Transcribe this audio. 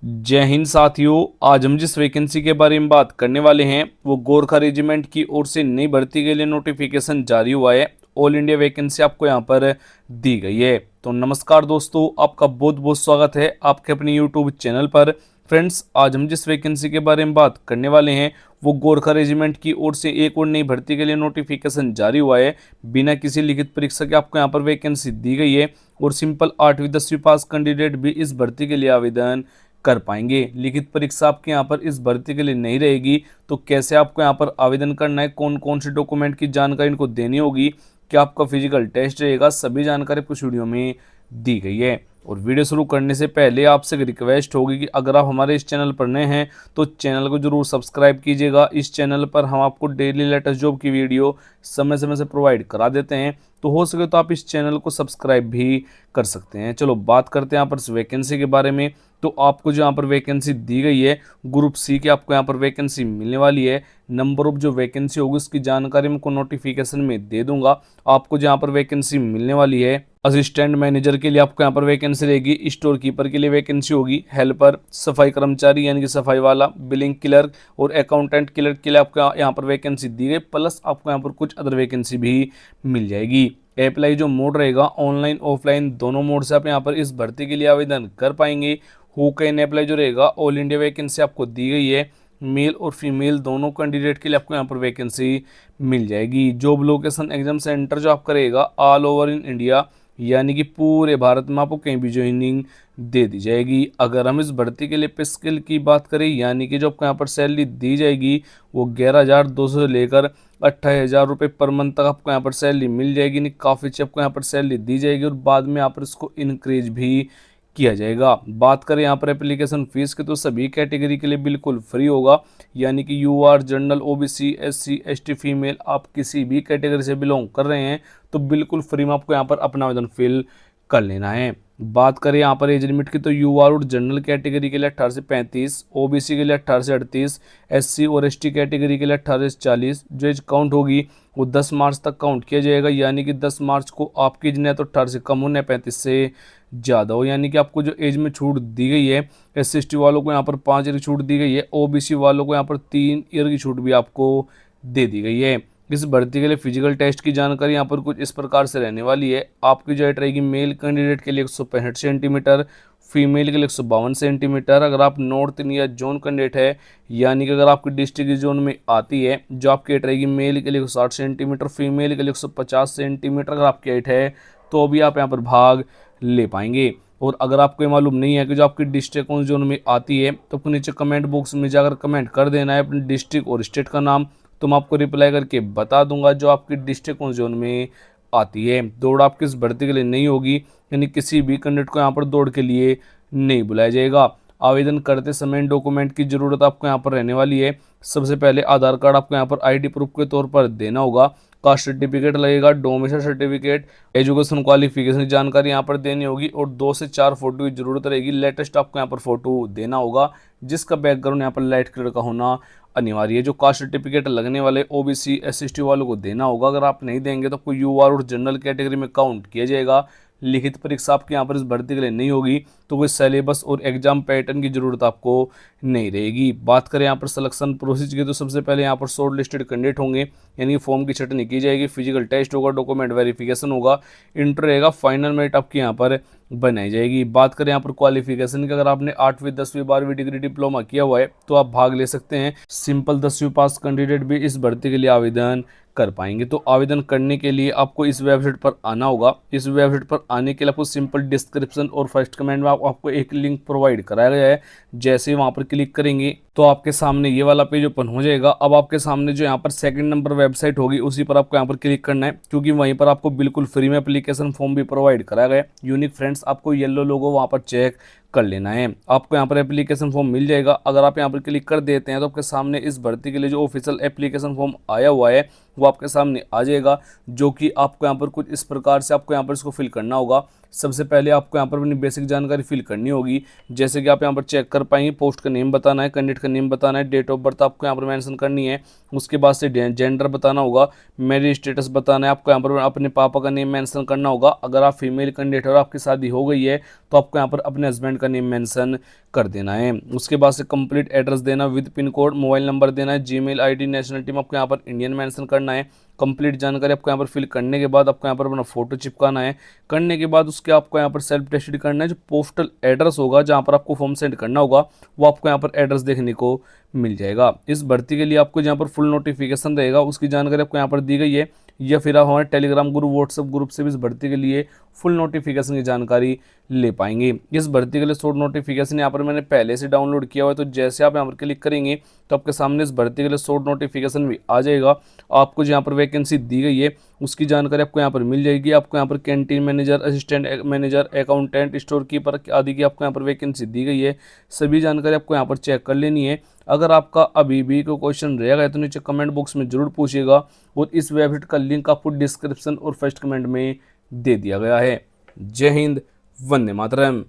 जय हिंद साथियों। आज हम जिस वैकेंसी के बारे में बात करने वाले हैं वो गोरखा रेजिमेंट की ओर से नई भर्ती के लिए नोटिफिकेशन जारी हुआ है। ऑल इंडिया वैकेंसी आपको यहाँ पर दी गई है। तो नमस्कार दोस्तों, आपका बहुत बहुत स्वागत है आपके अपने यूट्यूब चैनल पर। फ्रेंड्स, आज हम जिस वैकेंसी के बारे में बात करने वाले हैं वो गोरखा रेजिमेंट की ओर से एक और नई भर्ती के लिए नोटिफिकेशन जारी हुआ है। बिना किसी लिखित परीक्षा के आपको यहाँ पर वैकेंसी दी गई है और सिंपल 8वीं 10वीं पास कैंडिडेट भी इस भर्ती के लिए आवेदन कर पाएंगे। लिखित परीक्षा आपके यहाँ पर इस भर्ती के लिए नहीं रहेगी। तो कैसे आपको यहाँ पर आवेदन करना है, कौन कौन से डॉक्यूमेंट की जानकारी इनको देनी होगी, क्या आपका फिजिकल टेस्ट रहेगा, सभी जानकारी कुछ वीडियो में दी गई है। और वीडियो शुरू करने से पहले आपसे एक रिक्वेस्ट होगी कि अगर आप हमारे इस चैनल पर नए हैं तो चैनल को जरूर सब्सक्राइब कीजिएगा। इस चैनल पर हम आपको डेली लेटेस्ट जॉब की वीडियो समय समय से प्रोवाइड करा देते हैं, तो हो सके तो आप इस चैनल को सब्सक्राइब भी कर सकते हैं। चलो बात करते हैं यहाँ पर इस वैकेंसी के बारे में। तो आपको जो यहाँ पर वैकेंसी दी गई है ग्रुप सी की आपको यहाँ पर वैकेंसी मिलने वाली है। नंबर ऑफ जो वैकेंसी होगी उसकी जानकारी मैं को नोटिफिकेशन में दे दूंगा। आपको जो यहाँ पर वैकेंसी मिलने वाली है असिस्टेंट मैनेजर के लिए आपको यहाँ पर वैकेंसी रहेगी, स्टोर कीपर के लिए वैकेंसी होगी, हेल्पर, सफाई कर्मचारी यानी कि सफाई वाला, बिलिंग क्लर्क और अकाउंटेंट क्लर्क के लिए आपको यहाँ पर वैकेंसी दी गई। प्लस आपको यहाँ पर कुछ अदर वैकेंसी भी मिल जाएगी। अप्लाई जो मोड रहेगा ऑनलाइन ऑफलाइन दोनों मोड से आप यहाँ पर इस भर्ती के लिए आवेदन कर पाएंगे। हु कैन अप्लाई जो रहेगा ऑल इंडिया वैकेंसी आपको दी गई है। मेल और फीमेल दोनों कैंडिडेट के लिए आपको यहाँ पर वैकेंसी मिल जाएगी। जॉब लोकेशन एग्जाम सेंटर जो आपका रहेगा ऑल ओवर इन इंडिया यानी कि पूरे भारत में आपको कहीं भी ज्वाइनिंग दे दी जाएगी। अगर हम इस भर्ती के लिए पे स्किल की बात करें यानी कि जो आपको यहाँ पर सैलरी दी जाएगी वो 11,200 से लेकर 28,000 रुपये पर मंथ तक आपको यहाँ पर सैलरी मिल जाएगी। नहीं, काफ़ी अच्छी आपको यहाँ पर सैलरी दी जाएगी और बाद में यहाँ पर इसको इंक्रीज भी किया जाएगा। बात करें यहाँ पर एप्लीकेशन फीस की तो सभी कैटेगरी के लिए बिल्कुल फ्री होगा, यानी कि UR general OBC SC ST female आप किसी भी कैटेगरी से बिलोंग कर रहे हैं तो बिल्कुल फ्री में आपको यहाँ पर अपना आवेदन फिल कर लेना है। बात करें यहाँ पर एज लिमिट की तो यूआर और जनरल कैटेगरी के लिए 18 से 35, ओबीसी के लिए 18 से 38, एससी और एसटी कैटेगरी के लिए 18 से 40। जो एज काउंट होगी वो 10 मार्च तक काउंट किया जाएगा, यानी कि 10 मार्च को आपकी एज न तो 18 से कम हो न 35 से ज़्यादा हो। यानी कि आपको जो एज में छूट दी गई है एस सी वालों को यहाँ पर 5 ईयर की छूट दी गई है, ओबीसी वालों को यहाँ पर 3 ईयर की छूट भी आपको दे दी गई है। इस भर्ती के लिए फिजिकल टेस्ट की जानकारी यहाँ पर कुछ इस प्रकार से रहने वाली है। आपकी जो हाइट रहेगी मेल कैंडिडेट के लिए 165 सेंटीमीटर, फीमेल के लिए 152 सेंटीमीटर। अगर आप नॉर्थ इंडिया जोन कैंडिडेट है यानी कि अगर आपकी डिस्ट्रिक्ट जोन में आती है जो आपकी हाइट रहेगी मेल के लिए 60 सेंटीमीटर, फीमेल के लिए 150 सेंटीमीटर अगर आपकी हाइट है तो भी आप यहाँ पर भाग ले पाएंगे। और अगर आपको ये मालूम नहीं है कि जो आपकी डिस्ट्रिक्ट कौन जोन में आती है तो अपने नीचे कमेंट बॉक्स में जाकर कमेंट कर देना है अपने डिस्ट्रिक्ट और स्टेट का नाम, तो मैं आपको रिप्लाई करके बता दूंगा जो आपकी डिस्ट्रिक्ट कौन जोन में आती है। दौड़ आपकी इस भर्ती के लिए नहीं होगी, यानी किसी भी कैंडिडेट को यहाँ पर दौड़ के लिए नहीं बुलाया जाएगा। आवेदन करते समय डॉक्यूमेंट की ज़रूरत आपको यहाँ पर रहने वाली है। सबसे पहले आधार कार्ड आपको यहाँ पर आईडी प्रूफ के तौर पर देना होगा, कास्ट सर्टिफिकेट लगेगा, डोमिसाइल सर्टिफिकेट, एजुकेशन क्वालिफिकेशन की जानकारी यहाँ पर देनी होगी और 2 से 4 फोटो की जरूरत रहेगी। लेटेस्ट आपको यहाँ पर फोटो देना होगा जिसका बैकग्राउंड यहाँ पर लाइट कलर का होना अनिवार्य है। जो कास्ट सर्टिफिकेट लगने वाले ओबीसी एससी वालों को देना होगा। अगर आप नहीं देंगे तो आपको यूआर और जनरल कैटेगरी में काउंट किया जाएगा। लिखित परीक्षा आपके यहाँ पर इस भर्ती के लिए नहीं होगी तो कोई सिलेबस और एग्जाम पैटर्न की जरूरत आपको नहीं रहेगी। बात करें यहाँ पर सिलेक्शन प्रोसेस की तो सबसे पहले यहाँ पर शॉर्ट लिस्टेड कैंडिडेट होंगे, यानी फॉर्म की छटनी की जाएगी, फिजिकल टेस्ट होगा, डॉक्यूमेंट वेरिफिकेशन होगा, इंटर रहेगा, फाइनल मेरिट आपकी यहाँ पर बनाई जाएगी। बात करें यहाँ पर क्वालिफिकेशन की, अगर आपने 8वीं 10वीं 12वीं डिग्री डिप्लोमा किया हुआ है तो आप भाग ले सकते हैं। सिंपल 10वीं पास कैंडिडेट भी इस भर्ती के लिए आवेदन कर पाएंगे। तो आवेदन करने के लिए आपको इस वेबसाइट पर आना होगा। इस वेबसाइट पर आने के लिए आपको सिंपल डिस्क्रिप्शन और फर्स्ट कमेंट में आपको एक लिंक प्रोवाइड कराया गया है। जैसे ही वहां पर क्लिक करेंगे तो आपके सामने ये वाला पेज ओपन हो जाएगा। अब आपके सामने जो यहाँ पर सेकंड नंबर वेबसाइट होगी उसी पर आपको यहाँ पर क्लिक करना है, क्योंकि वहीं पर आपको बिल्कुल फ्री में एप्लीकेशन फॉर्म भी प्रोवाइड कराया गया है। यूनिक फ्रेंड्स, आपको येलो लोगो वहाँ पर चेक कर लेना है। आपको यहाँ पर एप्लीकेशन फॉर्म मिल जाएगा। अगर आप यहाँ पर क्लिक कर देते हैं तो आपके सामने इस भर्ती के लिए जो ऑफिशियल एप्लीकेशन फॉर्म आया हुआ है वो आपके सामने आ जाएगा, जो कि आपको यहाँ पर कुछ इस प्रकार से आपको यहाँ पर इसको फिल करना होगा। सबसे पहले आपको यहाँ पर अपनी बेसिक जानकारी फिल करनी होगी, जैसे कि आप यहाँ पर चेक कर पाएंगे। पोस्ट का नेम बताना है, कैंडिडेट का नेम बताना है, डेट ऑफ बर्थ आपको यहाँ पर मेंशन करनी है, उसके बाद से जेंडर बताना होगा, मैरिज स्टेटस बताना है, आपको यहाँ पर अपने पापा का नेम मेंशन करना होगा। अगर आप फीमेल कैंडिडेट और आपकी शादी हो गई है तो आपको यहाँ पर अपने हस्बैंड का नेम मेंशन कर देना है। उसके बाद से कंप्लीट एड्रेस देना with pin code, mobile number देना है, जीमेल आईडी, नेशनलिटी में आपको यहाँ पर इंडियन मेंशन करना है। कंप्लीट जानकारी आपको यहाँ पर फिल करने के बाद आपको यहाँ पर अपना फोटो चिपकाना है। करने के बाद उसके आपको यहाँ पर सेल्फ टेस्टेड करना है। जो पोस्टल एड्रेस होगा जहाँ पर आपको फॉर्म सेंड करना होगा वो आपको यहाँ पर एड्रेस देखने को मिल जाएगा। इस भर्ती के लिए आपको जहाँ पर फुल नोटिफिकेशन रहेगा उसकी जानकारी आपको यहाँ पर दी गई है, या फिर आप हमारे टेलीग्राम ग्रुप, व्हाट्सएप ग्रुप से भी इस भर्ती के लिए फुल नोटिफिकेशन की जानकारी ले पाएंगे। इस भर्ती के लिए शॉर्ट नोटिफिकेशन यहाँ पर मैंने पहले से डाउनलोड किया हुआ है, तो जैसे आप यहाँ पर क्लिक करेंगे तो आपके सामने इस भर्ती के लिए शॉर्ट नोटिफिकेशन भी आ जाएगा। आपको जो यहाँ पर वैकेंसी दी गई है उसकी जानकारी आपको यहाँ पर मिल जाएगी। आपको यहाँ पर canteen manager, assistant manager, accountant, store keeper आदि की आपको यहाँ पर वैकेंसी दी गई है। सभी जानकारी आपको यहाँ पर चेक कर लेनी है। अगर आपका अभी भी कोई क्वेश्चन रहेगा तो नीचे कमेंट बॉक्स में जरूर पूछिएगा, और इस वेबसाइट का लिंक आपको डिस्क्रिप्शन और फर्स्ट कमेंट में दे दिया गया है। जय हिंद, वंदे मातरम।